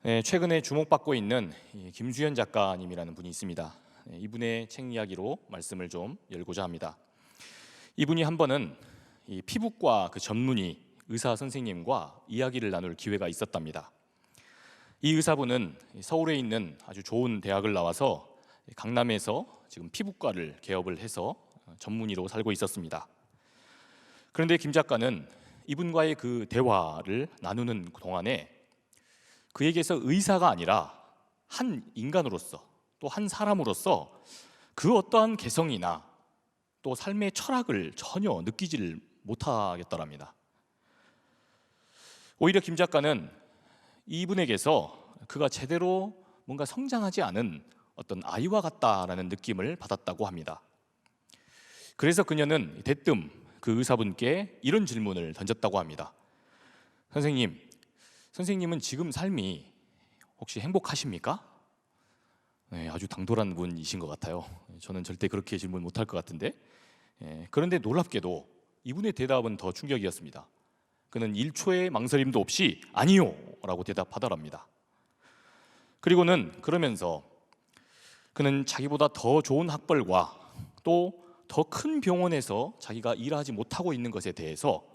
네, 최근에 주목받고 있는 김수현 작가님이라는 분이 있습니다. 이분의 책 이야기로 말씀을 좀 열고자 합니다. 이분이 한 번은 이 피부과 그 전문의 의사 선생님과 이야기를 나눌 기회가 있었답니다. 이 의사분은 서울에 있는 아주 좋은 대학을 나와서 강남에서 지금 피부과를 개업을 해서 전문의로 살고 있었습니다. 그런데 김 작가는 이분과의 그 대화를 나누는 동안에 그에게서 의사가 아니라 한 인간으로서 또 한 사람으로서 그 어떠한 개성이나 또 삶의 철학을 전혀 느끼지를 못하겠더랍니다. 오히려 김 작가는 이분에게서 그가 제대로 뭔가 성장하지 않은 어떤 아이와 같다라는 느낌을 받았다고 합니다. 그래서 그녀는 대뜸 그 의사분께 이런 질문을 던졌다고 합니다. 선생님은 지금 삶이 혹시 행복하십니까? 네, 아주 당돌한 분이신 것 같아요. 저는 절대 그렇게 질문 못할 것 같은데, 그런데 놀랍게도 이분의 대답은 더 충격이었습니다. 그는 1초의 망설임도 없이 아니요 라고 대답하더랍니다. 그리고는 그러면서 그는 자기보다 더 좋은 학벌과 또 더 큰 병원에서 자기가 일하지 못하고 있는 것에 대해서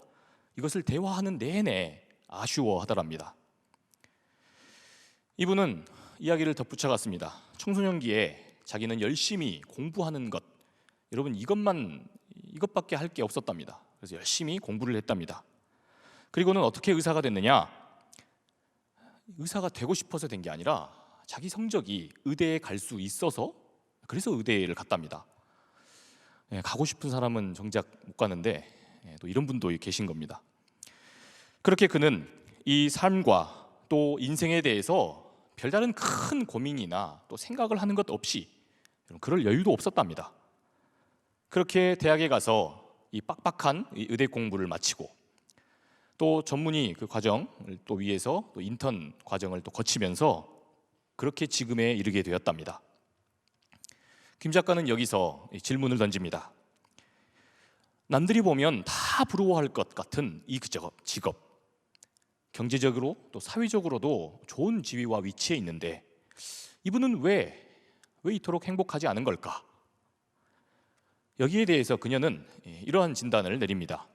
이것을 대화하는 내내 아쉬워하더랍니다. 이분은 이야기를 덧붙여갔습니다. 청소년기에 자기는 열심히 공부하는 것, 여러분 이것밖에 할 게 없었답니다. 그래서 열심히 공부를 했답니다. 그리고는 어떻게 의사가 됐느냐? 의사가 되고 싶어서 된 게 아니라 자기 성적이 의대에 갈 수 있어서 그래서 의대를 갔답니다. 가고 싶은 사람은 정작 못 가는데 또 이런 분도 계신 겁니다. 그렇게 그는 이 삶과 또 인생에 대해서 별다른 큰 고민이나 또 생각을 하는 것 없이 그럴 여유도 없었답니다. 그렇게 대학에 가서 이 빡빡한 의대 공부를 마치고 또 전문의 그 과정을 또 위해서 또 인턴 과정을 또 거치면서 그렇게 지금에 이르게 되었답니다. 김 작가는 여기서 질문을 던집니다. 남들이 보면 다 부러워할 것 같은 이 직업, 경제적으로 또 사회적으로도 좋은 지위와 위치에 있는데 이분은 왜 이토록 행복하지 않은 걸까? 여기에 대해서 그녀는 이러한 진단을 내립니다.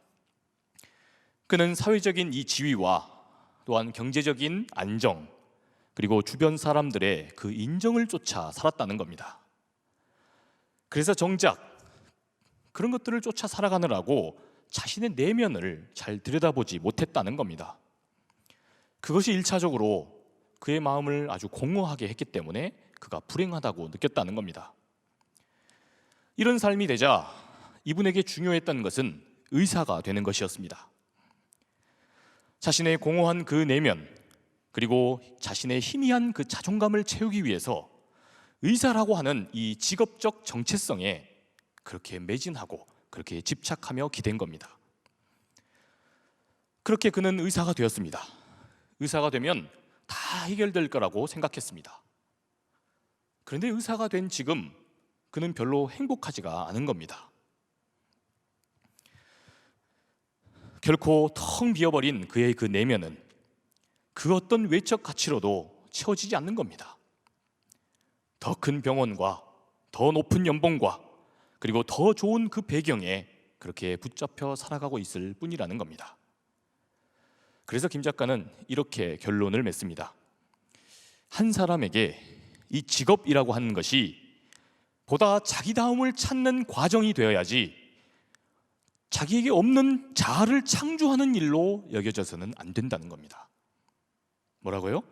그는 사회적인 이 지위와 또한 경제적인 안정, 그리고 주변 사람들의 그 인정을 쫓아 살았다는 겁니다. 그래서 정작 그런 것들을 쫓아 살아가느라고 자신의 내면을 잘 들여다보지 못했다는 겁니다. 그것이 1차적으로 그의 마음을 아주 공허하게 했기 때문에 그가 불행하다고 느꼈다는 겁니다. 이런 삶이 되자 이분에게 중요했던 것은 의사가 되는 것이었습니다. 자신의 공허한 그 내면, 그리고 자신의 희미한 그 자존감을 채우기 위해서 의사라고 하는 이 직업적 정체성에 그렇게 매진하고 그렇게 집착하며 기댄 겁니다. 그렇게 그는 의사가 되었습니다. 의사가 되면 다 해결될 거라고 생각했습니다. 그런데 의사가 된 지금 그는 별로 행복하지가 않은 겁니다. 결코 텅 비어버린 그의 그 내면은 그 어떤 외적 가치로도 채워지지 않는 겁니다. 더 큰 병원과 더 높은 연봉과 그리고 더 좋은 그 배경에 그렇게 붙잡혀 살아가고 있을 뿐이라는 겁니다. 그래서 김 작가는 이렇게 결론을 맺습니다. 한 사람에게 이 직업이라고 하는 것이 보다 자기다움을 찾는 과정이 되어야지 자기에게 없는 자아를 창조하는 일로 여겨져서는 안 된다는 겁니다. 뭐라고요?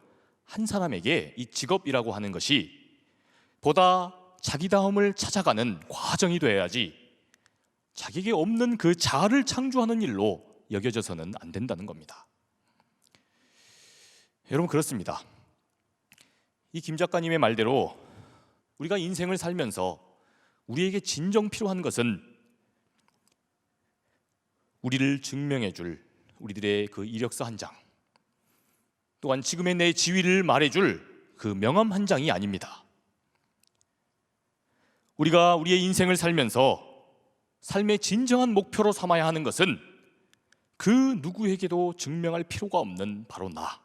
한 사람에게 이 직업이라고 하는 것이 보다 자기다움을 찾아가는 과정이 되어야지 자기에게 없는 그 자아를 창조하는 일로 여겨져서는 안 된다는 겁니다. 여러분, 그렇습니다. 이 김 작가님의 말대로 우리가 인생을 살면서 우리에게 진정 필요한 것은 우리를 증명해 줄 우리들의 그 이력서 한 장, 또한 지금의 내 지위를 말해줄 그 명함 한 장이 아닙니다. 우리가 우리의 인생을 살면서 삶의 진정한 목표로 삼아야 하는 것은 그 누구에게도 증명할 필요가 없는 바로 나,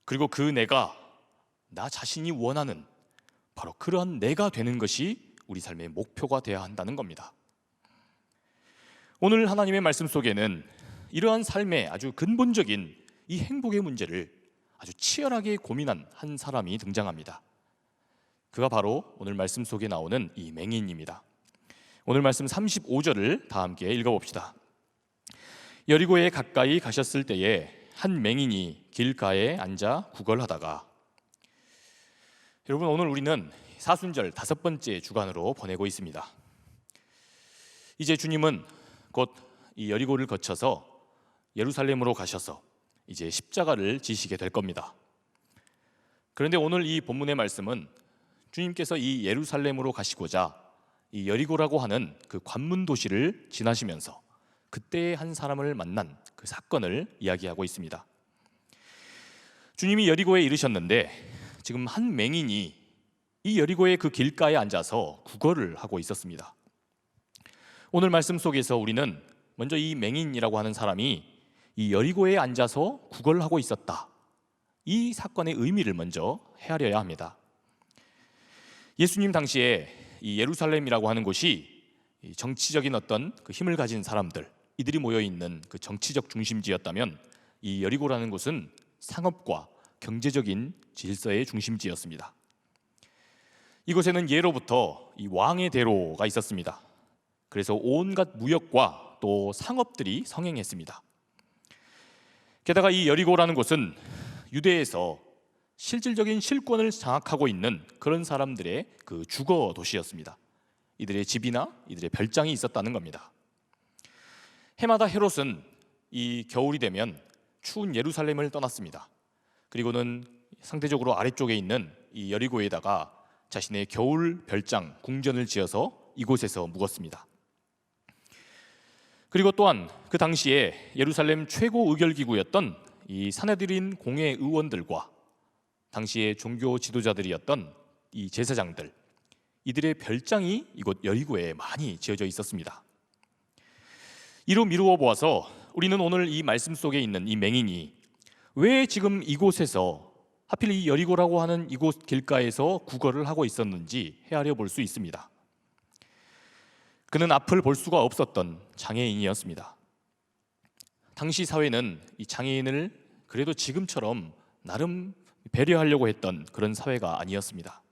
그리고 그 내가 나 자신이 원하는 바로 그러한 내가 되는 것이 우리 삶의 목표가 되어야 한다는 겁니다. 오늘 하나님의 말씀 속에는 이러한 삶의 아주 근본적인 이 행복의 문제를 아주 치열하게 고민한 한 사람이 등장합니다. 그가 바로 오늘 말씀 속에 나오는 이 맹인입니다. 오늘 말씀 35절을 다 함께 읽어봅시다. 여리고에 가까이 가셨을 때에 한 맹인이 길가에 앉아 구걸하다가. 여러분, 오늘 우리는 사순절 5번째 주간으로 보내고 있습니다. 이제 주님은 곧 이 여리고를 거쳐서 예루살렘으로 가셔서 이제 십자가를 지시게 될 겁니다. 그런데 오늘 이 본문의 말씀은 주님께서 이 예루살렘으로 가시고자 이 여리고라고 하는 그 관문 도시를 지나시면서 그때 한 사람을 만난 그 사건을 이야기하고 있습니다. 주님이 여리고에 이르셨는데 지금 한 맹인이 이 여리고의 그 길가에 앉아서 구걸을 하고 있었습니다. 오늘 말씀 속에서 우리는 먼저 이 맹인이라고 하는 사람이 이 여리고에 앉아서 구걸을 하고 있었다, 이 사건의 의미를 먼저 헤아려야 합니다. 예수님 당시에 이 예루살렘이라고 하는 곳이 정치적인 어떤 그 힘을 가진 사람들, 이들이 모여 있는 그 정치적 중심지였다면 이 여리고라는 곳은 상업과 경제적인 질서의 중심지였습니다. 이곳에는 예로부터 이 왕의 대로가 있었습니다. 그래서 온갖 무역과 또 상업들이 성행했습니다. 게다가 이 여리고라는 곳은 유대에서 실질적인 실권을 장악하고 있는 그런 사람들의 그 주거 도시였습니다. 이들의 집이나 이들의 별장이 있었다는 겁니다. 해마다 헤롯은 이 겨울이 되면 추운 예루살렘을 떠났습니다. 그리고는 상대적으로 아래쪽에 있는 이 여리고에다가 자신의 겨울 별장 궁전을 지어서 이곳에서 묵었습니다. 그리고 또한 그 당시에 예루살렘 최고 의결기구였던 이 사내들인 공회 의원들과 당시의 종교 지도자들이었던 이 제사장들, 이들의 별장이 이곳 여리고에 많이 지어져 있었습니다. 이로 미루어 보아서 우리는 오늘 이 말씀 속에 있는 이 맹인이 왜 지금 이곳에서 하필 이 여리고라고 하는 이곳 길가에서 구걸을 하고 있었는지 헤아려 볼 수 있습니다. 그는 앞을 볼 수가 없었던 장애인이었습니다. 당시 사회는 이 장애인을 그래도 지금처럼 나름 배려하려고 했던 그런 사회가 아니었습니다.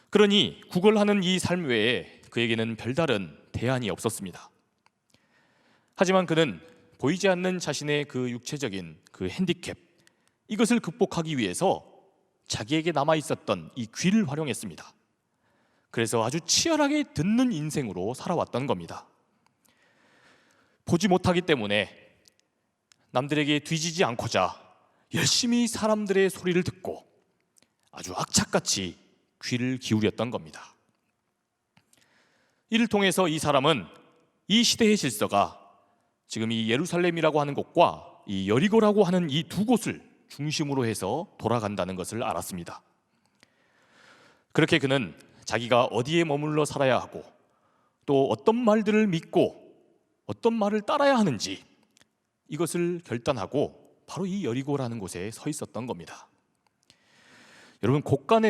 그러니 구걸하는 이 삶 외에 그에게는 별다른 대안이 없었습니다. 하지만 그는 보이지 않는 자신의 그 육체적인 그 핸디캡, 이것을 극복하기 위해서 자기에게 남아있었던 이 귀를 활용했습니다. 그래서 아주 치열하게 듣는 인생으로 살아왔던 겁니다. 보지 못하기 때문에 남들에게 뒤지지 않고자 열심히 사람들의 소리를 듣고 아주 악착같이 귀를 기울였던 겁니다. 이를 통해서 이 사람은 이 시대의 질서가 지금 이 예루살렘이라고 하는 곳과 이 여리고라고 하는 이 두 곳을 중심으로 해서 돌아간다는 것을 알았습니다. 그렇게 그는 자기가 어디에 머물러 살아야 하고 또 어떤 말들을 믿고 어떤 말을 따라야 하는지 이것을 결단하고 바로 이 여리고라는 곳에 서 있었던 겁니다. 여러분, 곳간이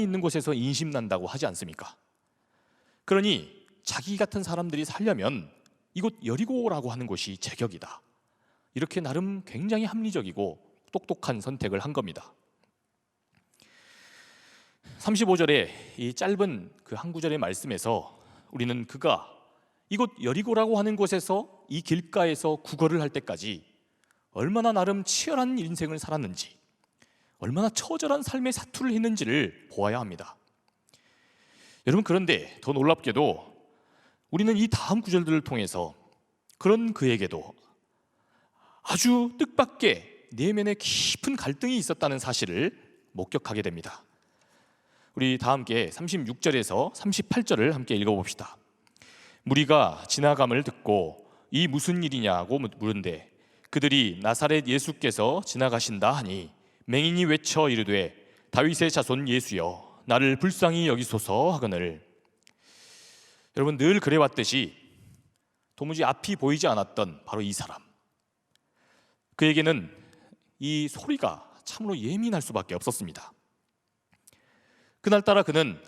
있는 곳에서 인심난다고 하지 않습니까? 그러니 자기 같은 사람들이 살려면 이곳 여리고라고 하는 곳이 제격이다, 이렇게 나름 굉장히 합리적이고 똑똑한 선택을 한 겁니다. 35절의 이 짧은 그 한 구절의 말씀에서 우리는 그가 이곳 여리고라고 하는 곳에서 이 길가에서 구걸을 할 때까지 얼마나 나름 치열한 인생을 살았는지, 얼마나 처절한 삶의 사투를 했는지를 보아야 합니다. 여러분, 그런데 더 놀랍게도 우리는 이 다음 구절들을 통해서 그런 그에게도 아주 뜻밖의 내면에 깊은 갈등이 있었다는 사실을 목격하게 됩니다. 우리 다 함께 36절에서 38절을 함께 읽어봅시다. 무리가 지나감을 듣고 이 무슨 일이냐고 물은데 그들이 나사렛 예수께서 지나가신다 하니 맹인이 외쳐 이르되 다윗의 자손 예수여 나를 불쌍히 여기소서 하거늘. 여러분, 늘 그래왔듯이 도무지 앞이 보이지 않았던 바로 이 사람, 그에게는 이 소리가 참으로 예민할 수밖에 없었습니다. 그날따라 그는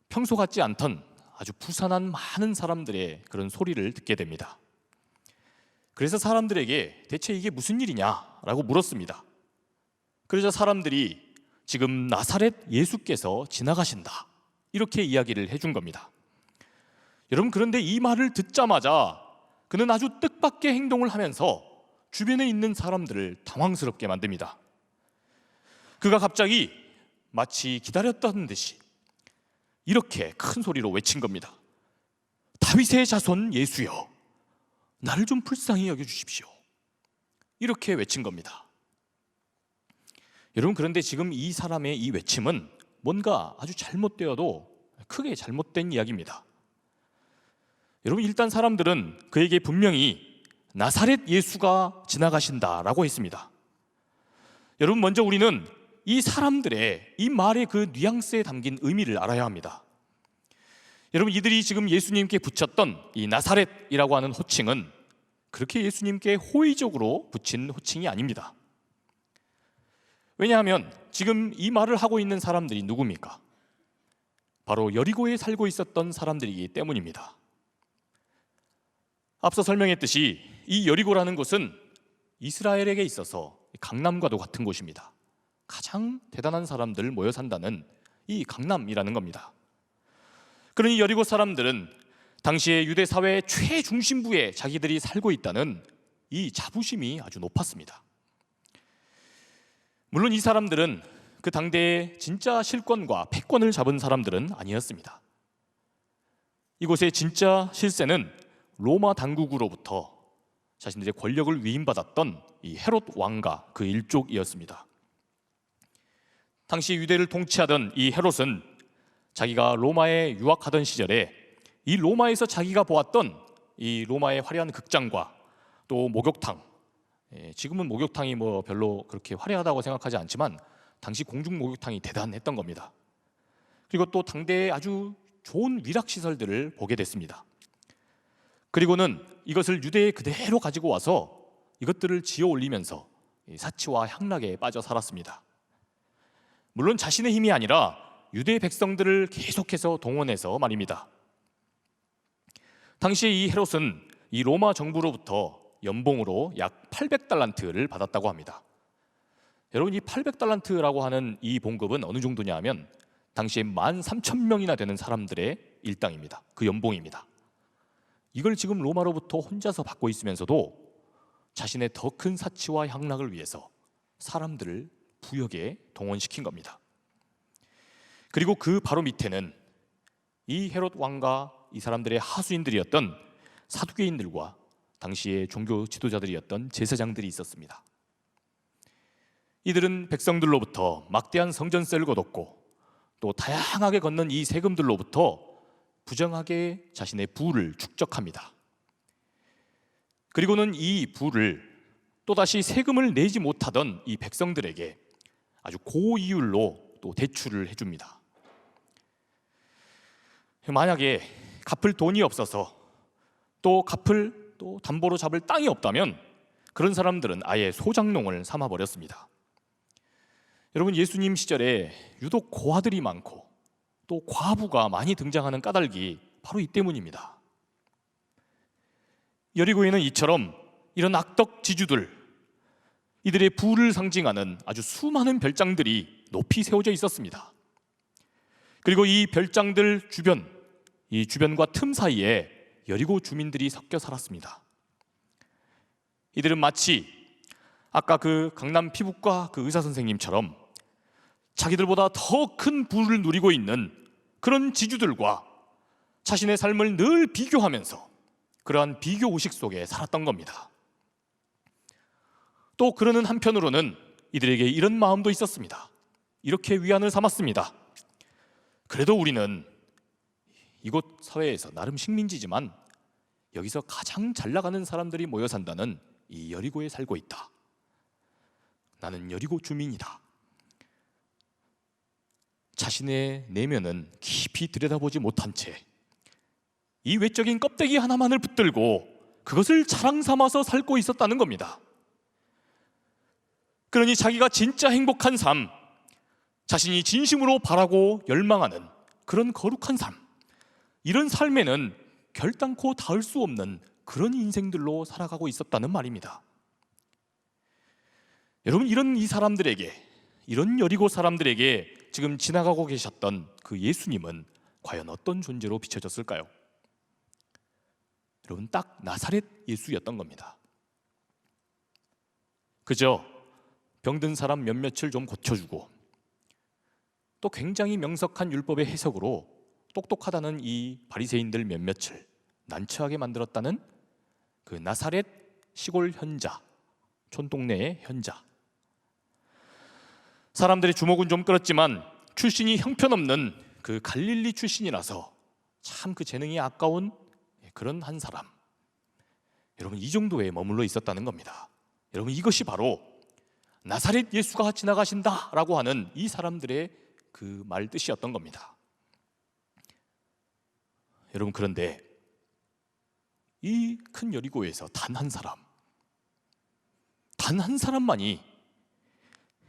평소 같지 않던 아주 부산한 많은 사람들의 그런 소리를 듣게 됩니다. 그래서 사람들에게 대체 이게 무슨 일이냐라고 물었습니다. 그러자 사람들이 지금 나사렛 예수께서 지나가신다, 이렇게 이야기를 해준 겁니다. 여러분, 그런데 이 말을 듣자마자 그는 아주 뜻밖의 행동을 하면서 주변에 있는 사람들을 당황스럽게 만듭니다. 그가 갑자기 마치 기다렸다는 듯이 이렇게 큰 소리로 외친 겁니다. 다윗의 자손 예수여, 나를 좀 불쌍히 여겨주십시오. 이렇게 외친 겁니다. 여러분, 그런데 지금 이 사람의 이 외침은 뭔가 아주 잘못되어도 크게 잘못된 이야기입니다. 여러분, 일단 사람들은 그에게 분명히 나사렛 예수가 지나가신다라고 했습니다. 여러분, 먼저 우리는 이 사람들의 이 말의 그 뉘앙스에 담긴 의미를 알아야 합니다. 여러분, 이들이 지금 예수님께 붙였던 이 나사렛이라고 하는 호칭은 그렇게 예수님께 호의적으로 붙인 호칭이 아닙니다. 왜냐하면 지금 이 말을 하고 있는 사람들이 누굽니까? 바로 여리고에 살고 있었던 사람들이기 때문입니다. 앞서 설명했듯이 이 여리고라는 곳은 이스라엘에게 있어서 강남과도 같은 곳입니다. 가장 대단한 사람들 모여 산다는 이 강남이라는 겁니다. 그러니 여리고 사람들은 당시의 유대 사회의 최중심부에 자기들이 살고 있다는 이 자부심이 아주 높았습니다. 물론 이 사람들은 그 당대의 진짜 실권과 패권을 잡은 사람들은 아니었습니다. 이곳의 진짜 실세는 로마 당국으로부터 자신들의 권력을 위임받았던 이 헤롯 왕가 그 일족이었습니다. 당시 유대를 통치하던 이 헤롯은 자기가 로마에 유학하던 시절에 이 로마에서 자기가 보았던 이 로마의 화려한 극장과 또 목욕탕, 지금은 목욕탕이 뭐 별로 그렇게 화려하다고 생각하지 않지만 당시 공중 목욕탕이 대단했던 겁니다. 그리고 또 당대의 아주 좋은 위락시설들을 보게 됐습니다. 그리고는 이것을 유대에 그대로 가지고 와서 이것들을 지어 올리면서 사치와 향락에 빠져 살았습니다. 물론 자신의 힘이 아니라 유대 백성들을 계속해서 동원해서 말입니다. 당시에 이 헤롯은 이 로마 정부로부터 연봉으로 약 800달란트를 받았다고 합니다. 여러분, 이 800달란트라고 하는 이 봉급은 어느 정도냐 하면 당시에 13,000명이나 되는 사람들의 일당입니다. 그 연봉입니다. 이걸 지금 로마로부터 혼자서 받고 있으면서도 자신의 더 큰 사치와 향락을 위해서 사람들을 부역에 동원시킨 겁니다. 그리고 그 바로 밑에는 이 헤롯 왕과 이 사람들의 하수인들이었던 사두개인들과 당시의 종교 지도자들이었던 제사장들이 있었습니다. 이들은 백성들로부터 막대한 성전세를 거뒀고 또 다양하게 걷는 이 세금들로부터 부정하게 자신의 부를 축적합니다. 그리고는 이 부를 또다시 세금을 내지 못하던 이 백성들에게 아주 고이율로 또 대출을 해줍니다. 만약에 갚을 돈이 없어서 또 갚을 또 담보로 잡을 땅이 없다면 그런 사람들은 아예 소장농을 삼아버렸습니다. 여러분, 예수님 시절에 유독 고아들이 많고 또 과부가 많이 등장하는 까닭이 바로 이 때문입니다. 여리고에는 이처럼 이런 악덕 지주들, 이들의 부를 상징하는 아주 수많은 별장들이 높이 세워져 있었습니다. 그리고 이 별장들 주변, 이 주변과 틈 사이에 여리고 주민들이 섞여 살았습니다. 이들은 마치 아까 그 강남 피부과 그 의사 선생님처럼 자기들보다 더 큰 부를 누리고 있는 그런 지주들과 자신의 삶을 늘 비교하면서 그러한 비교 의식 속에 살았던 겁니다. 또 그러는 한편으로는 이들에게 이런 마음도 있었습니다. 이렇게 위안을 삼았습니다. 그래도 우리는 이곳 사회에서 나름 식민지지만 여기서 가장 잘 나가는 사람들이 모여 산다는 이 여리고에 살고 있다. 나는 여리고 주민이다. 자신의 내면은 깊이 들여다보지 못한 채 이 외적인 껍데기 하나만을 붙들고 그것을 자랑 삼아서 살고 있었다는 겁니다. 그러니 자기가 진짜 행복한 삶, 자신이 진심으로 바라고 열망하는 그런 거룩한 삶, 이런 삶에는 결단코 닿을 수 없는 그런 인생들로 살아가고 있었다는 말입니다. 여러분, 이런 이 사람들에게, 이런 여리고 사람들에게 지금 지나가고 계셨던 그 예수님은 과연 어떤 존재로 비춰졌을까요? 여러분, 딱 나사렛 예수였던 겁니다. 그저 병든 사람 몇몇을 좀 고쳐주고, 또 굉장히 명석한 율법의 해석으로 똑똑하다는 이 바리새인들 몇몇을 난처하게 만들었다는 그 나사렛 시골 현자, 촌동네의 현자. 사람들의 주목은 좀 끌었지만 출신이 형편없는 그 갈릴리 출신이라서 참 그 재능이 아까운 그런 한 사람. 여러분, 이 정도에 머물러 있었다는 겁니다. 여러분, 이것이 바로 나사렛 예수가 지나가신다라고 하는 이 사람들의 그 말 뜻이었던 겁니다. 여러분, 그런데 이 큰 여리고에서 단 한 사람만이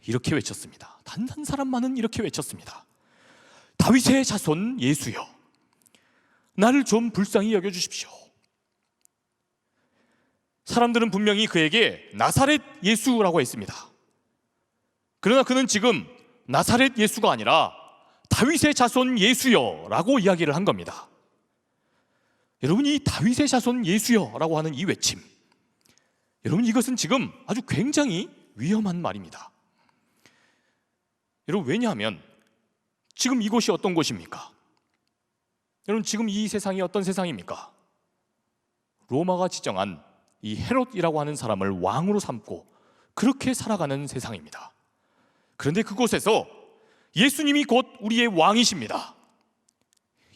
이렇게 외쳤습니다. 단 한 사람만은 이렇게 외쳤습니다. 다윗의 자손 예수여, 나를 좀 불쌍히 여겨주십시오. 사람들은 분명히 그에게 나사렛 예수라고 했습니다. 그러나 그는 지금 나사렛 예수가 아니라 다윗의 자손 예수여 라고 이야기를 한 겁니다. 여러분, 이 다윗의 자손 예수여 라고 하는 이 외침, 여러분, 이것은 지금 아주 굉장히 위험한 말입니다. 여러분, 왜냐하면 지금 이곳이 어떤 곳입니까? 여러분, 지금 이 세상이 어떤 세상입니까? 로마가 지정한 이 헤롯이라고 하는 사람을 왕으로 삼고 그렇게 살아가는 세상입니다. 그런데 그곳에서 예수님이 곧 우리의 왕이십니다.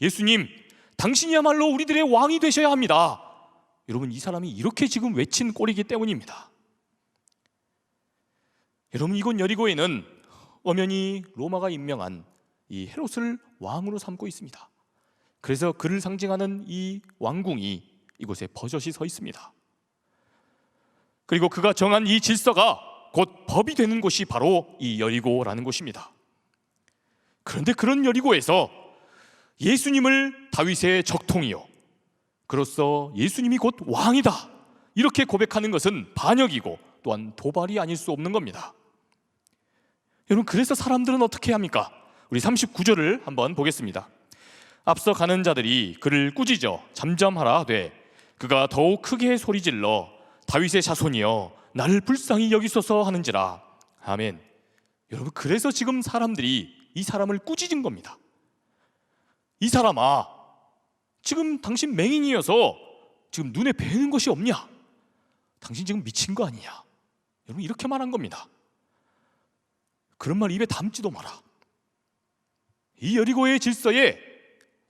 예수님, 당신이야말로 우리들의 왕이 되셔야 합니다. 여러분, 이 사람이 이렇게 지금 외친 꼴이기 때문입니다. 여러분, 이곳 여리고에는 엄연히 로마가 임명한 이 헤롯을 왕으로 삼고 있습니다. 그래서 그를 상징하는 이 왕궁이 이곳에 버젓이 서 있습니다. 그리고 그가 정한 이 질서가 곧 법이 되는 곳이 바로 이 여리고라는 곳입니다. 그런데 그런 여리고에서 예수님을 다윗의 적통이요, 그로써 예수님이 곧 왕이다, 이렇게 고백하는 것은 반역이고 또한 도발이 아닐 수 없는 겁니다. 여러분, 그래서 사람들은 어떻게 합니까? 우리 39절을 한번 보겠습니다. 앞서 가는 자들이 그를 꾸짖어 잠잠하라 하되 그가 더욱 크게 소리질러 다윗의 자손이여 나를 불쌍히 여기소서 하는지라. 아멘. 여러분, 그래서 지금 사람들이 이 사람을 꾸짖은 겁니다. 이 사람아, 지금 당신 맹인이어서 지금 눈에 뵈는 것이 없냐? 당신 지금 미친 거 아니냐? 여러분, 이렇게 말한 겁니다. 그런 말 입에 담지도 마라. 이 여리고의 질서에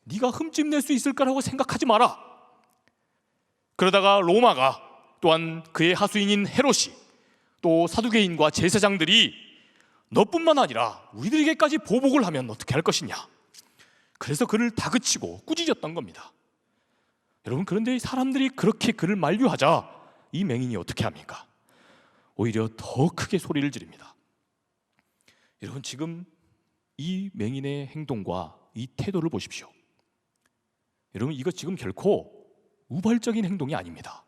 네가 흠집 낼 수 있을까라고 생각하지 마라. 그러다가 로마가 또한 그의 하수인인 헤롯이 또 사두개인과 제사장들이 너뿐만 아니라 우리들에게까지 보복을 하면 어떻게 할 것이냐, 그래서 그를 다그치고 꾸짖었던 겁니다. 여러분, 그런데 사람들이 그렇게 그를 만류하자 이 맹인이 어떻게 합니까? 오히려 더 크게 소리를 지릅니다. 여러분, 지금 이 맹인의 행동과 이 태도를 보십시오. 여러분, 이거 지금 결코 우발적인 행동이 아닙니다.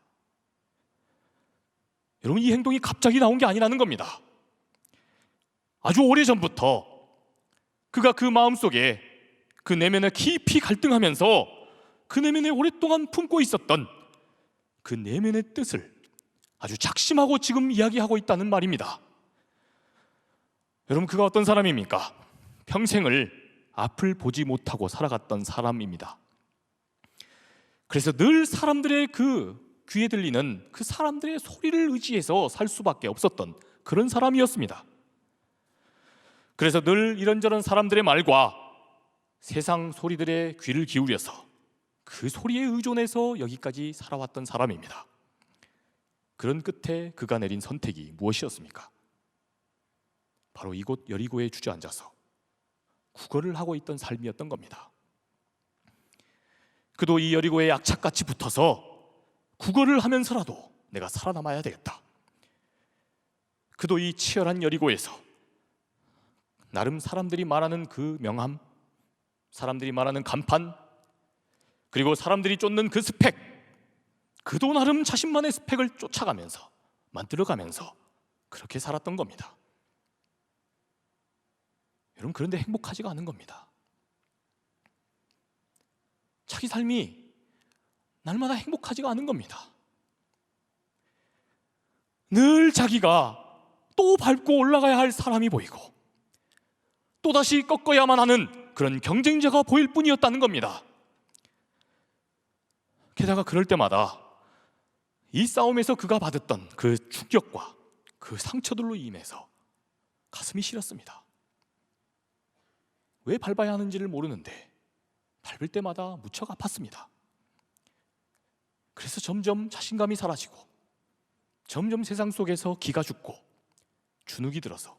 여러분, 이 행동이 갑자기 나온 게 아니라는 겁니다. 아주 오래전부터 그가 그 마음속에 그 내면에 깊이 갈등하면서 그 내면에 오랫동안 품고 있었던 그 내면의 뜻을 아주 작심하고 지금 이야기하고 있다는 말입니다. 여러분, 그가 어떤 사람입니까? 평생을 앞을 보지 못하고 살아갔던 사람입니다. 그래서 늘 사람들의 그 귀에 들리는 그 사람들의 소리를 의지해서 살 수밖에 없었던 그런 사람이었습니다. 그래서 늘 이런저런 사람들의 말과 세상 소리들의 귀를 기울여서 그 소리에 의존해서 여기까지 살아왔던 사람입니다. 그런 끝에 그가 내린 선택이 무엇이었습니까? 바로 이곳 여리고에 주저앉아서 구걸을 하고 있던 삶이었던 겁니다. 그도 이 여리고에 악착같이 붙어서 구걸을 하면서라도 내가 살아남아야 되겠다, 그도 이 치열한 여리고에서 나름 사람들이 말하는 그 명함, 사람들이 말하는 간판, 그리고 사람들이 쫓는 그 스펙, 그도 나름 자신만의 스펙을 쫓아가면서 만들어가면서 그렇게 살았던 겁니다. 여러분, 그런데 행복하지가 않은 겁니다. 자기 삶이 날마다 행복하지가 않은 겁니다. 늘 자기가 또 밟고 올라가야 할 사람이 보이고 또다시 꺾어야만 하는 그런 경쟁자가 보일 뿐이었다는 겁니다. 게다가 그럴 때마다 이 싸움에서 그가 받았던 그 충격과 그 상처들로 인해서 가슴이 시렸습니다. 왜 밟아야 하는지를 모르는데 밟을 때마다 무척 아팠습니다. 그래서 점점 자신감이 사라지고 점점 세상 속에서 기가 죽고 주눅이 들어서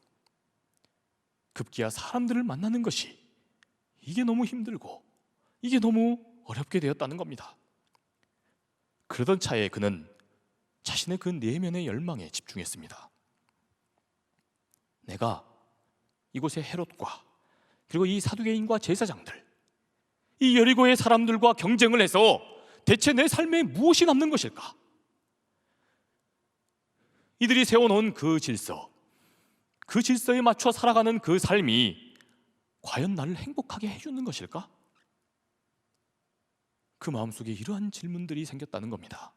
급기야 사람들을 만나는 것이 이게 너무 힘들고 이게 너무 어렵게 되었다는 겁니다. 그러던 차에 그는 자신의 그 내면의 열망에 집중했습니다. 내가 이곳의 헤롯과 그리고 이 사두개인과 제사장들, 이 여리고의 사람들과 경쟁을 해서 대체 내 삶에 무엇이 남는 것일까? 이들이 세워놓은 그 질서, 그 질서에 맞춰 살아가는 그 삶이 과연 나를 행복하게 해주는 것일까? 그 마음속에 이러한 질문들이 생겼다는 겁니다.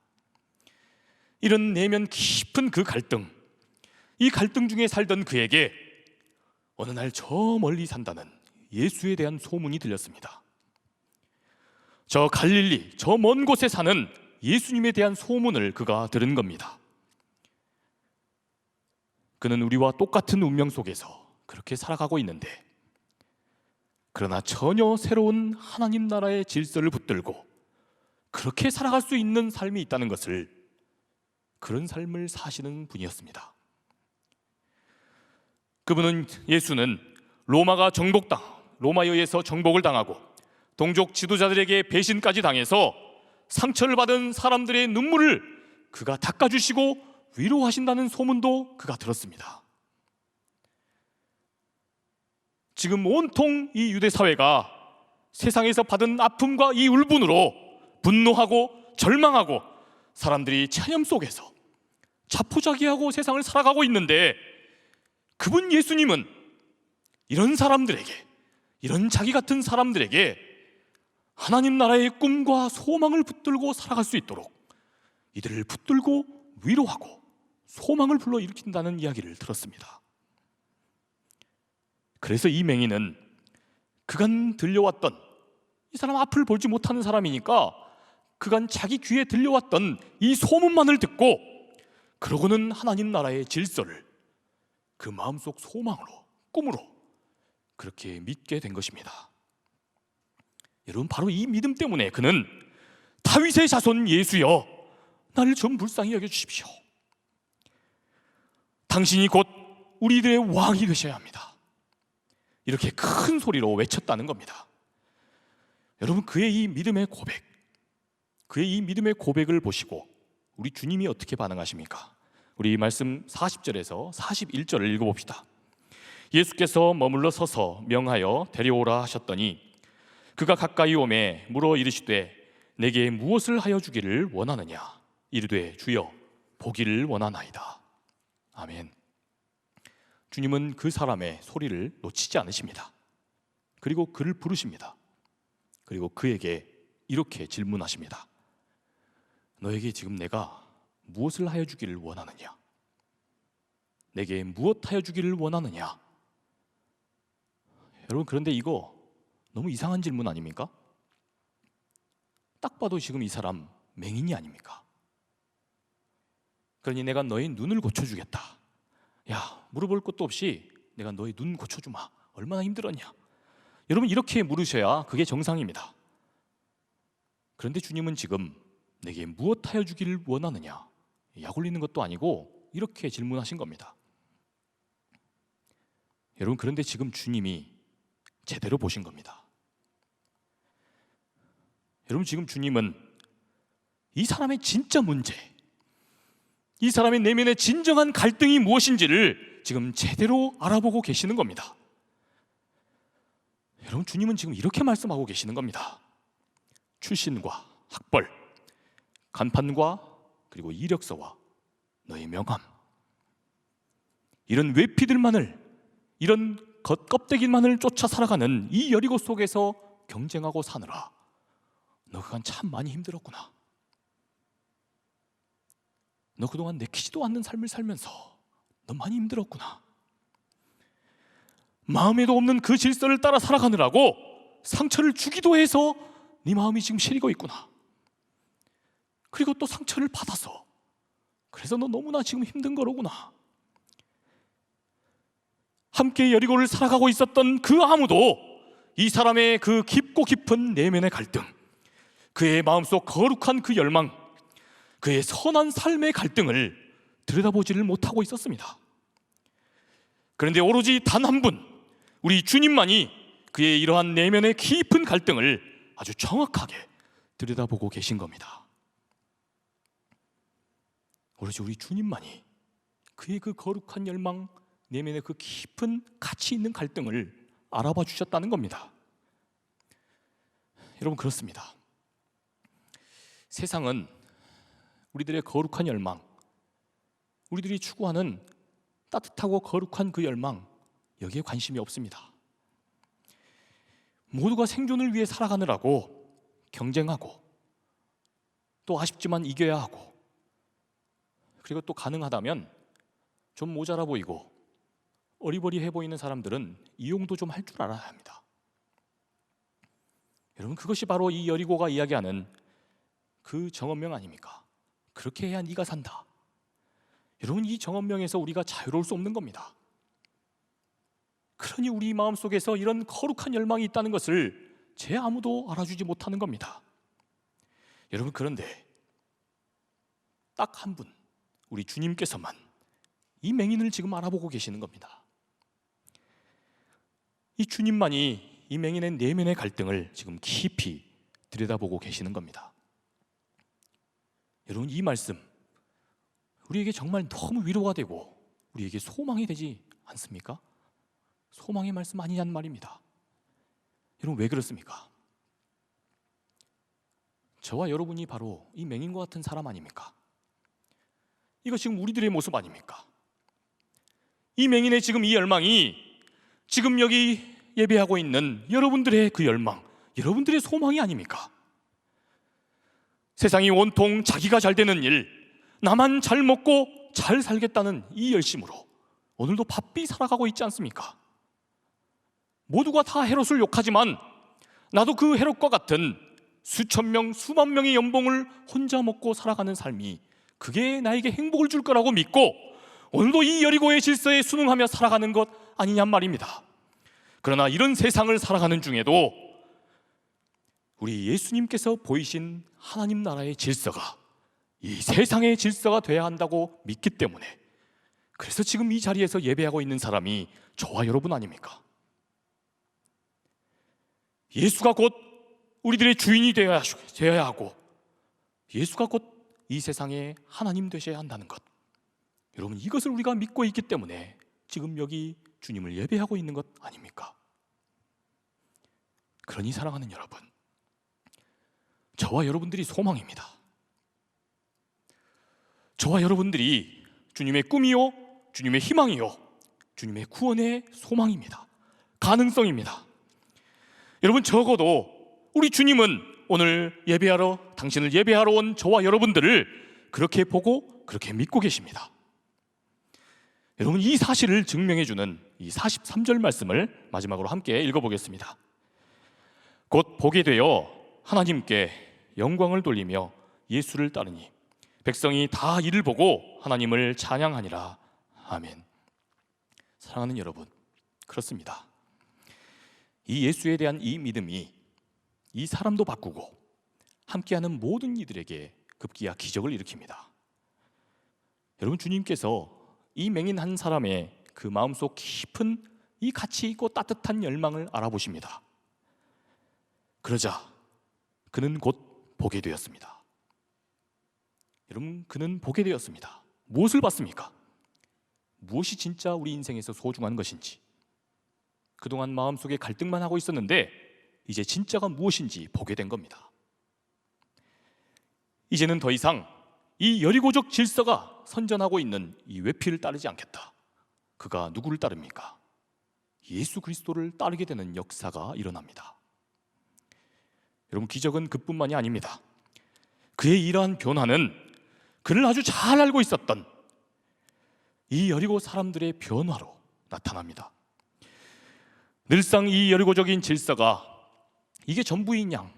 이런 내면 깊은 그 갈등, 이 갈등 중에 살던 그에게 어느 날 저 멀리 산다는 예수에 대한 소문이 들렸습니다. 저 갈릴리, 저 먼 곳에 사는 예수님에 대한 소문을 그가 들은 겁니다. 그는 우리와 똑같은 운명 속에서 그렇게 살아가고 있는데, 그러나 전혀 새로운 하나님 나라의 질서를 붙들고 그렇게 살아갈 수 있는 삶이 있다는 것을, 그런 삶을 사시는 분이었습니다. 그분은, 예수는 로마가 정복당, 로마에 의해서 정복을 당하고 동족 지도자들에게 배신까지 당해서 상처를 받은 사람들의 눈물을 그가 닦아주시고 위로하신다는 소문도 그가 들었습니다. 지금 온통 이 유대 사회가 세상에서 받은 아픔과 이 울분으로 분노하고 절망하고 사람들이 체념 속에서 자포자기하고 세상을 살아가고 있는데, 그분 예수님은 이런 사람들에게, 이런 자기 같은 사람들에게 하나님 나라의 꿈과 소망을 붙들고 살아갈 수 있도록 이들을 붙들고 위로하고 소망을 불러일으킨다는 이야기를 들었습니다. 그래서 이 맹인은 그간 들려왔던, 이 사람 앞을 보지 못하는 사람이니까 그간 자기 귀에 들려왔던 이 소문만을 듣고, 그러고는 하나님 나라의 질서를 그 마음속 소망으로, 꿈으로 그렇게 믿게 된 것입니다. 여러분, 바로 이 믿음 때문에 그는 다윗의 자손 예수여, 나를 좀 불쌍히 여겨주십시오. 당신이 곧 우리들의 왕이 되셔야 합니다. 이렇게 큰 소리로 외쳤다는 겁니다. 여러분, 그의 이 믿음의 고백, 그의 이 믿음의 고백을 보시고 우리 주님이 어떻게 반응하십니까? 우리 말씀 40절에서 41절을 읽어봅시다. 예수께서 머물러 서서 명하여 데려오라 하셨더니 그가 가까이 오매 물어 이르시되 내게 무엇을 하여 주기를 원하느냐? 이르되 주여 보기를 원하나이다. 아멘. 주님은 그 사람의 소리를 놓치지 않으십니다. 그리고 그를 부르십니다. 그리고 그에게 이렇게 질문하십니다. 너에게 지금 내가 무엇을 하여 주기를 원하느냐? 내게 무엇 하여 주기를 원하느냐? 여러분, 그런데 이거 너무 이상한 질문 아닙니까? 딱 봐도 지금 이 사람 맹인이 아닙니까? 그러니 내가 너의 눈을 고쳐주겠다. 야, 물어볼 것도 없이 내가 너의 눈 고쳐주마. 얼마나 힘들었냐? 여러분, 이렇게 물으셔야 그게 정상입니다. 그런데 주님은 지금 내게 무엇 하여 주기를 원하느냐? 약 올리는 것도 아니고 이렇게 질문하신 겁니다. 여러분, 그런데 지금 주님이 제대로 보신 겁니다. 여러분, 지금 주님은 이 사람의 진짜 문제, 이 사람의 내면의 진정한 갈등이 무엇인지를 지금 제대로 알아보고 계시는 겁니다. 여러분, 주님은 지금 이렇게 말씀하고 계시는 겁니다. 출신과 학벌, 간판과 그리고 이력서와 너의 명함, 이런 외피들만을, 이런 겉껍데기만을 쫓아 살아가는 이 여리고 속에서 경쟁하고 사느라 너 그간 참 많이 힘들었구나. 너 그동안 내키지도 않는 삶을 살면서 너 많이 힘들었구나. 마음에도 없는 그 질서를 따라 살아가느라고 상처를 주기도 해서 네 마음이 지금 시리고 있구나. 그리고 또 상처를 받아서 그래서 너 너무나 지금 힘든 거로구나. 함께 여리고를 살아가고 있었던 그 아무도 이 사람의 그 깊고 깊은 내면의 갈등, 그의 마음속 거룩한 그 열망, 그의 선한 삶의 갈등을 들여다보지를 못하고 있었습니다. 그런데 오로지 단 한 분, 우리 주님만이 그의 이러한 내면의 깊은 갈등을 아주 정확하게 들여다보고 계신 겁니다. 오로지 우리 주님만이 그의 그 거룩한 열망, 내면의 그 깊은 가치 있는 갈등을 알아봐 주셨다는 겁니다. 여러분, 그렇습니다. 세상은 우리들의 거룩한 열망, 우리들이 추구하는 따뜻하고 거룩한 그 열망, 여기에 관심이 없습니다. 모두가 생존을 위해 살아가느라고 경쟁하고, 또 아쉽지만 이겨야 하고, 그리고 또 가능하다면 좀 모자라 보이고 어리버리해 보이는 사람들은 이용도 좀 할 줄 알아야 합니다. 여러분, 그것이 바로 이 여리고가 이야기하는 그 정언명 아닙니까? 그렇게 해야 네가 산다. 여러분, 이 정언명에서 우리가 자유로울 수 없는 겁니다. 그러니 우리 마음속에서 이런 거룩한 열망이 있다는 것을 제 아무도 알아주지 못하는 겁니다. 여러분, 그런데 딱 한 분, 우리 주님께서만 이 맹인을 지금 알아보고 계시는 겁니다. 이 주님만이 이 맹인의 내면의 갈등을 지금 깊이 들여다보고 계시는 겁니다. 여러분, 이 말씀 우리에게 정말 너무 위로가 되고 우리에게 소망이 되지 않습니까? 소망의 말씀 아니냐는 말입니다. 여러분, 왜 그렇습니까? 저와 여러분이 바로 이 맹인과 같은 사람 아닙니까? 이거 지금 우리들의 모습 아닙니까? 이 맹인의 지금 이 열망이 지금 여기 예배하고 있는 여러분들의 그 열망, 여러분들의 소망이 아닙니까? 세상이 온통 자기가 잘 되는 일, 나만 잘 먹고 잘 살겠다는 이 열심으로 오늘도 바삐 살아가고 있지 않습니까? 모두가 다 헤롯을 욕하지만 나도 그 헤롯과 같은 수천 명, 수만 명의 연봉을 혼자 먹고 살아가는 삶이 그게 나에게 행복을 줄 거라고 믿고 오늘도 이 여리고의 질서에 순응하며 살아가는 것 아니냔 말입니다. 그러나 이런 세상을 살아가는 중에도 우리 예수님께서 보이신 하나님 나라의 질서가 이 세상의 질서가 돼야 한다고 믿기 때문에, 그래서 지금 이 자리에서 예배하고 있는 사람이 저와 여러분 아닙니까? 예수가 곧 우리들의 주인이 되어야 하고, 예수가 곧 이 세상의 하나님 되셔야 한다는 것, 여러분, 이것을 우리가 믿고 있기 때문에 지금 여기 주님을 예배하고 있는 것 아닙니까? 그러니 사랑하는 여러분, 저와 여러분들이 소망입니다. 저와 여러분들이 주님의 꿈이요, 주님의 희망이요, 주님의 구원의 소망입니다. 가능성입니다. 여러분, 적어도 우리 주님은 오늘 예배하러, 당신을 예배하러 온 저와 여러분들을 그렇게 보고 그렇게 믿고 계십니다. 여러분, 이 사실을 증명해주는 이 43절 말씀을 마지막으로 함께 읽어보겠습니다. 곧 보게 되어 하나님께 영광을 돌리며 예수를 따르니 백성이 다 이를 보고 하나님을 찬양하니라. 아멘. 사랑하는 여러분, 그렇습니다. 이 예수에 대한 이 믿음이 이 사람도 바꾸고 함께하는 모든 이들에게 급기야 기적을 일으킵니다. 여러분, 주님께서 이 맹인 한 사람의 그 마음속 깊은 이 가치 있고 따뜻한 열망을 알아보십니다. 그러자 그는 곧 보게 되었습니다. 여러분, 그는 보게 되었습니다. 무엇을 받습니까? 무엇이 진짜 우리 인생에서 소중한 것인지, 그동안 마음속에 갈등만 하고 있었는데 이제 진짜가 무엇인지 보게 된 겁니다. 이제는 더 이상 이 여리고적 질서가 선전하고 있는 이 외피를 따르지 않겠다. 그가 누구를 따릅니까? 예수 그리스도를 따르게 되는 역사가 일어납니다. 여러분, 기적은 그뿐만이 아닙니다. 그의 이러한 변화는 그를 아주 잘 알고 있었던 이 여리고 사람들의 변화로 나타납니다. 늘상 이 여리고적인 질서가 이게 전부인 양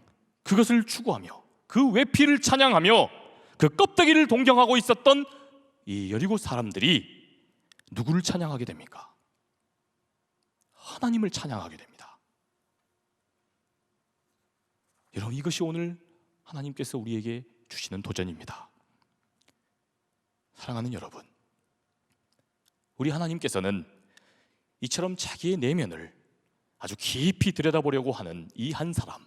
그것을 추구하며 그 외피를 찬양하며 그 껍데기를 동경하고 있었던 이 여리고 사람들이 누구를 찬양하게 됩니까? 하나님을 찬양하게 됩니다. 여러분, 이것이 오늘 하나님께서 우리에게 주시는 도전입니다. 사랑하는 여러분, 우리 하나님께서는 이처럼 자기의 내면을 아주 깊이 들여다보려고 하는 이 한 사람,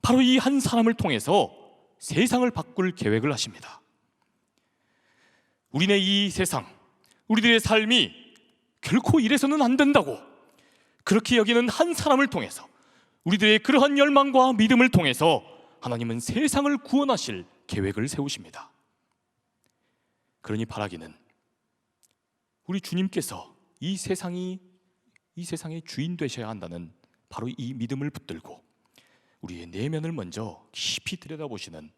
바로 이 한 사람을 통해서 세상을 바꿀 계획을 하십니다. 우리네 이 세상, 우리들의 삶이 결코 이래서는 안 된다고 그렇게 여기는 한 사람을 통해서, 우리들의 그러한 열망과 믿음을 통해서 하나님은 세상을 구원하실 계획을 세우십니다. 그러니 바라기는 우리 주님께서 이 세상의 주인 되셔야 한다는 바로 이 믿음을 붙들고 우리의 내면을 먼저 깊이 들여다보시는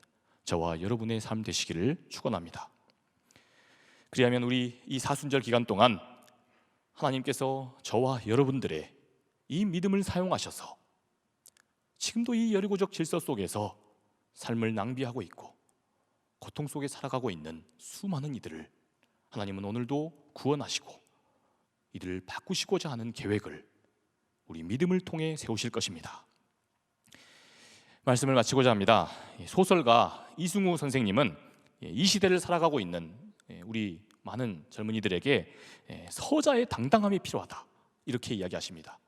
저와 여러분의 삶 되시기를 축원합니다. 그리하면 우리 이 사순절 기간 동안 하나님께서 저와 여러분들의 이 믿음을 사용하셔서 지금도 이 여리고적 질서 속에서 삶을 낭비하고 있고 고통 속에 살아가고 있는 수많은 이들을 하나님은 오늘도 구원하시고 이들을 바꾸시고자 하는 계획을 우리 믿음을 통해 세우실 것입니다. 말씀을 마치고자 합니다. 소설가 이승우 선생님은 이 시대를 살아가고 있는 우리 많은 젊은이들에게 서자의 당당함이 필요하다, 이렇게 이야기하십니다.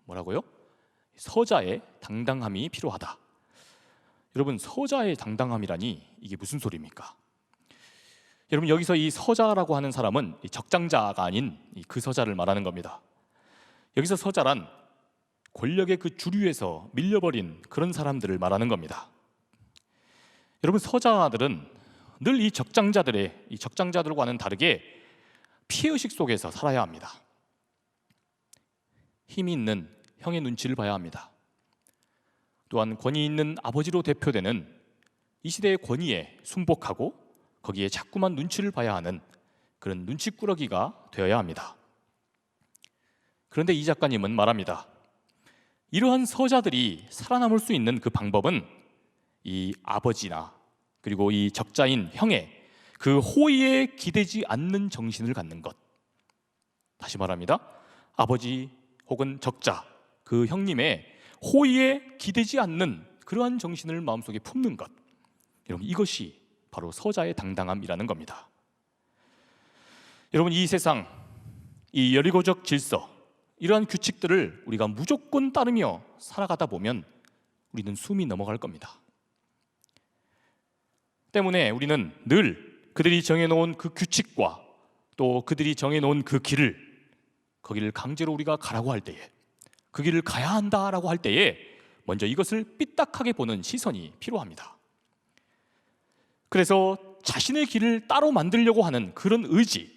뭐라고요? 서자의 당당함이 필요하다. 여러분, 서자의 당당함이라니 이게 무슨 소리입니까? 여러분, 여기서 이 서자라고 하는 사람은 적장자가 아닌 그 서자를 말하는 겁니다. 여기서 서자란 권력의 그 주류에서 밀려버린 그런 사람들을 말하는 겁니다. 여러분, 서자들은 늘 이 적장자들과는 다르게 피해의식 속에서 살아야 합니다. 힘이 있는 형의 눈치를 봐야 합니다. 또한 권위 있는 아버지로 대표되는 이 시대의 권위에 순복하고 거기에 자꾸만 눈치를 봐야 하는 그런 눈치꾸러기가 되어야 합니다. 그런데 이 작가님은 말합니다. 이러한 서자들이 살아남을 수 있는 그 방법은 이 아버지나 그리고 이 적자인 형의 그 호의에 기대지 않는 정신을 갖는 것. 다시 말합니다. 아버지 혹은 적자, 그 형님의 호의에 기대지 않는 그러한 정신을 마음속에 품는 것. 여러분, 이것이 바로 서자의 당당함이라는 겁니다. 여러분, 이 세상, 이 여리고적 질서, 이러한 규칙들을 우리가 무조건 따르며 살아가다 보면 우리는 숨이 넘어갈 겁니다. 때문에 우리는 늘 그들이 정해놓은 그 규칙과 또 그들이 정해놓은 그 거기를 강제로 우리가 가라고 할 때에, 그 길을 가야 한다라고 할 때에 먼저 이것을 삐딱하게 보는 시선이 필요합니다. 그래서 자신의 길을 따로 만들려고 하는 그런 의지,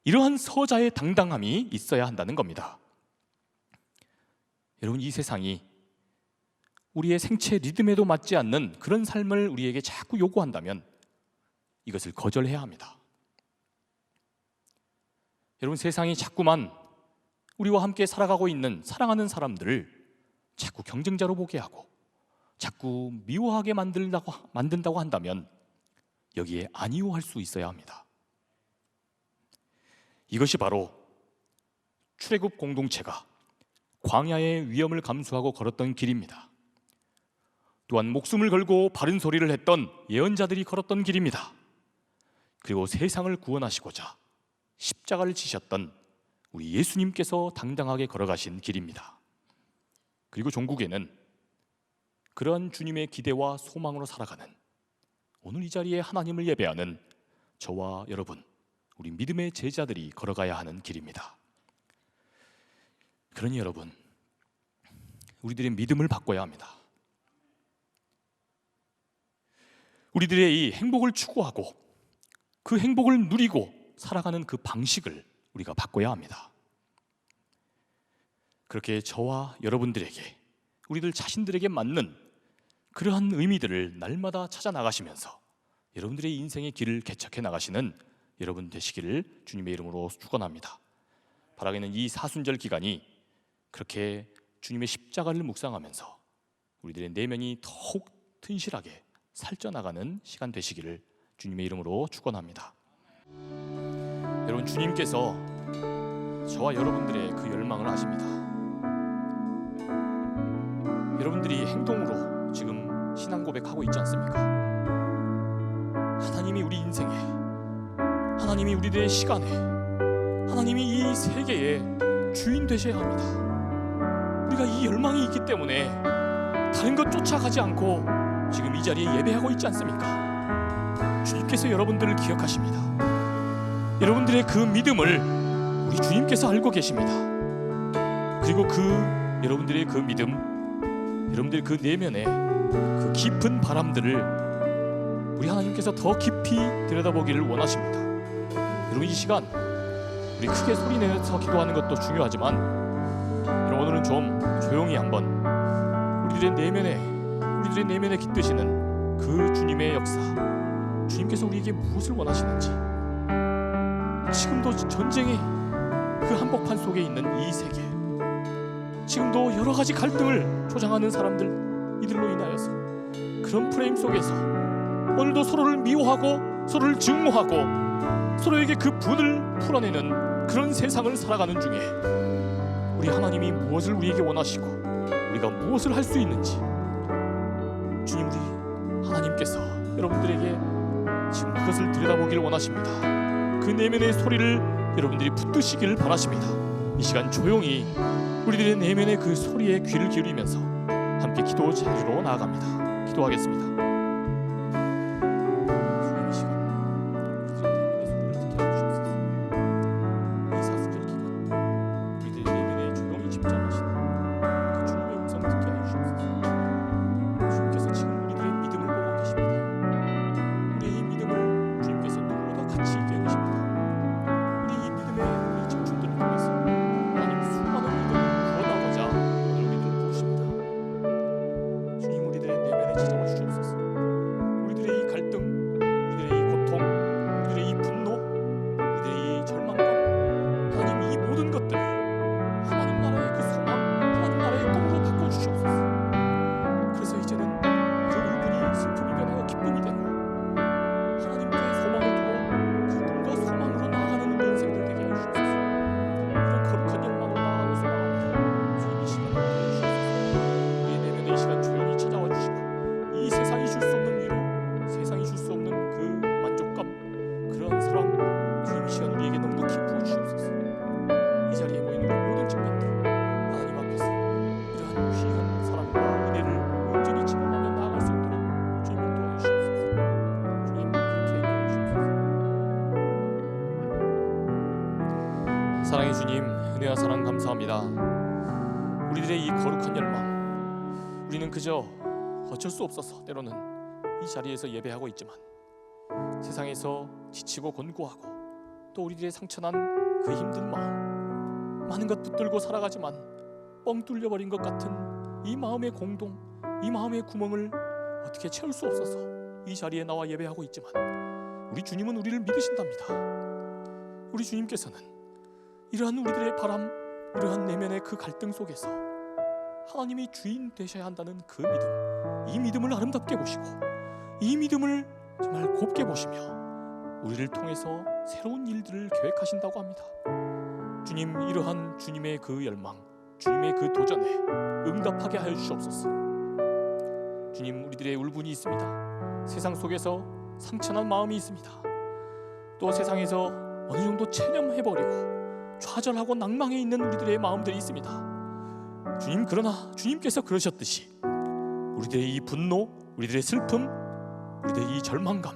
이러한 서자의 당당함이 있어야 한다는 겁니다. 여러분, 이 세상이 우리의 생체 리듬에도 맞지 않는 그런 삶을 우리에게 자꾸 요구한다면 이것을 거절해야 합니다. 여러분, 세상이 자꾸만 우리와 함께 살아가고 있는 사랑하는 사람들을 자꾸 경쟁자로 보게 하고 자꾸 미워하게 만든다고 한다면 여기에 안이호할 수 있어야 합니다. 이것이 바로 출애굽 공동체가 광야의 위험을 감수하고 걸었던 길입니다. 또한 목숨을 걸고 바른 소리를 했던 예언자들이 걸었던 길입니다. 그리고 세상을 구원하시고자 십자가를 지셨던 우리 예수님께서 당당하게 걸어가신 길입니다. 그리고 종국에는 그러한 주님의 기대와 소망으로 살아가는 오늘 이 자리에 하나님을 예배하는 저와 여러분, 우리 믿음의 제자들이 걸어가야 하는 길입니다. 그러니 여러분, 우리들의 믿음을 바꿔야 합니다. 우리들의 이 행복을 추구하고 그 행복을 누리고 살아가는 그 방식을 우리가 바꿔야 합니다. 그렇게 저와 여러분들에게, 우리들 자신들에게 맞는 그러한 의미들을 날마다 찾아 나가시면서 여러분들의 인생의 길을 개척해 나가시는 여러분 되시기를 주님의 이름으로 축원합니다. 바라기는 이 사순절 기간이 그렇게 주님의 십자가를 묵상하면서 우리들의 내면이 더욱 튼실하게 살쪄나가는 시간 되시기를 주님의 이름으로 축원합니다. 여러분, 주님께서 저와 여러분들의 그 열망을 아십니다. 여러분들이 행동으로 지금 신앙 고백하고 있지 않습니까? 하나님이 우리 인생에, 하나님이 우리들의 시간에, 하나님이 이 세계의 주인 되셔야 합니다. 우리가 이 열망이 있기 때문에 다른 것 쫓아가지 않고 지금 이 자리에 예배하고 있지 않습니까? 주님께서 여러분들을 기억하십니다. 여러분들의 그 믿음을 우리 주님께서 알고 계십니다. 그리고 여러분들의 그 믿음, 여러분들의 그 내면의 그 깊은 바람들을 우리 하나님께서 더 깊이 들여다보기를 원하십니다. 여러분, 이 시간 우리 크게 소리내서 기도하는 것도 중요하지만 여러분, 오늘은 좀 조용히 한번 우리들의 내면에 깃드시는 그 주님의 역사, 주님께서 우리에게 무엇을 원하시는지, 지금도 전쟁의 그 한복판 속에 있는 이 세계, 지금도 여러 가지 갈등을 조장하는 사람들, 이들로 인하여서 그런 프레임 속에서 오늘도 서로를 미워하고 서로를 증오하고 서로에게 그 분을 풀어내는 그런 세상을 살아가는 중에 우리 하나님이 무엇을 우리에게 원하시고 우리가 무엇을 할 수 있는지 주님, 우리 하나님께서 여러분들에게 지금 그것을 들여다보기를 원하십니다. 그 내면의 소리를 여러분들이 붙드시기를 바라십니다. 이 시간 조용히 우리들의 내면의 그 소리에 귀를 기울이면서 함께 기도 자리로 나아갑니다. 기도하겠습니다. 주님, 이 시간 우리들의 내면의 소리를 듣게 해주시옵소서. 이 사순절 기간 우리들의 내면에 조용히 집중하시는 그 주님의 음성 듣게 해주시옵소서. 주님께서 지금 우리들의 믿음을 보고 계십니다. 우리의 이 믿음을 주님께서 누구보다 가치 있게 여기십니다. 우리 이 믿음의 우리 청춘들을 통해서 하나님 수많은 믿음을 구원하고자 오늘 우리들을 부르십니다. 주님, 우리들의 내면에 찾아와 주시옵소서. 우리들의 이 갈등, 우리들의 이 고통, 우리들의 이 분노, 우리들의 이 절망감, 하나님 이 모든 것들을 하나님 나라의 그 소망, 하나님 나라의 꿈으로 바꿔주시옵소서. 그래서 이제는 그 울분이 슬픔이 변하여 기쁨이 되고 하나님께 소망을 두고 그 꿈과 소망으로 나아가는 우리 인생들 되게 해주시옵소서. 이런 거룩한 열망으로 나아가는 소망합니다. 주님, 이 시간 해주시옵소서. 우리의 내면에 이 시간 조용히 찾아와 주시고 이 세상이 줄 수 없는 위로, 세상이 줄 수 없는 그 만족감, 그런 사랑, 주님 이 시간 우리에게 넉넉히 부어주시옵소서. 이 자리에 모인 우리 모든 청년들 하나님 앞에서 이러한 귀한 사랑과 은혜를 온전히 체험하며 나아갈 수 있도록 주님 인도하여 주시옵소서. 주님, 그렇게 인도해 주시옵소서. 사랑의 주님, 은혜와 사랑 감사합니다. 우리들의 이 거룩한 열망, 우리는 그저 어쩔 수 없어서 때로는 이 자리에서 예배하고 있지만 세상에서 지치고 곤고하고 또 우리들의 상처난 그 힘든 마음, 많은 것 붙들고 살아가지만 뻥 뚫려버린 것 같은 이 마음의 공동, 이 마음의 구멍을 어떻게 채울 수 없어서 이 자리에 나와 예배하고 있지만 우리 주님은 우리를 믿으신답니다. 우리 주님께서는 이러한 우리들의 바람, 이러한 내면의 그 갈등 속에서 하나님이 주인 되셔야 한다는 그 믿음, 이 믿음을 아름답게 보시고 이 믿음을 정말 곱게 보시며 우리를 통해서 새로운 일들을 계획하신다고 합니다. 주님, 이러한 주님의 그 열망, 주님의 그 도전에 응답하게 하여 주시옵소서. 주님, 우리들의 울분이 있습니다. 세상 속에서 상처난 마음이 있습니다. 또 세상에서 어느 정도 체념해버리고 좌절하고 낭망해 있는 우리들의 마음들이 있습니다. 주님, 그러나 주님께서 그러셨듯이 우리들의 이 분노, 우리들의 슬픔, 우리들의 이 절망감,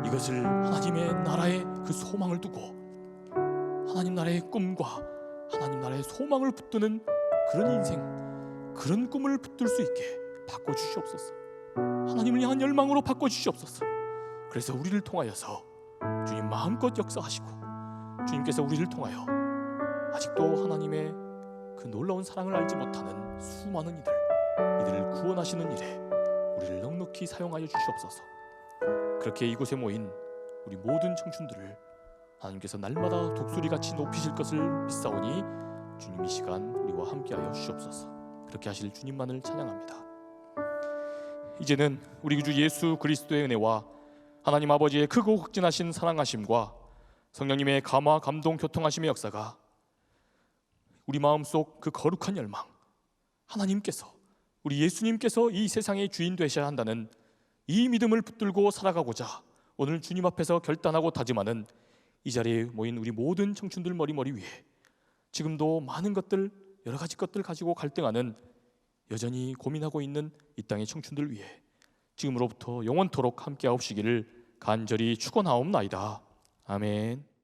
이것을 하나님의 나라의 그 소망을 두고 하나님 나라의 꿈과 하나님 나라의 소망을 붙드는 그런 인생, 그런 꿈을 붙들 수 있게 바꿔주시옵소서. 하나님을 향한 열망으로 바꿔주시옵소서. 그래서 우리를 통하여서 주님 마음껏 역사하시고 주님께서 우리를 통하여 아직도 하나님의 그 놀라운 사랑을 알지 못하는 수많은 이들을 구원하시는 일에 우리를 넉넉히 사용하여 주시옵소서. 그렇게 이곳에 모인 우리 모든 청춘들을 하나님께서 날마다 독수리같이 높이실 것을 믿사오니 주님 이 시간 우리와 함께하여 주시옵소서. 그렇게 하실 주님만을 찬양합니다. 이제는 우리 주 예수 그리스도의 은혜와 하나님 아버지의 크고 극진하신 사랑하심과 성령님의 감화 감동 교통하심의 역사가 우리 마음속 그 거룩한 열망, 하나님께서 우리 예수님께서 이 세상의 주인 되셔야 한다는 이 믿음을 붙들고 살아가고자 오늘 주님 앞에서 결단하고 다짐하는 이 자리에 모인 우리 모든 청춘들 머리 위에 지금도 많은 것들, 여러 가지 것들 가지고 갈등하는, 여전히 고민하고 있는 이 땅의 청춘들 위해 지금으로부터 영원토록 함께하옵시기를 간절히 축원하옵나이다. 아멘.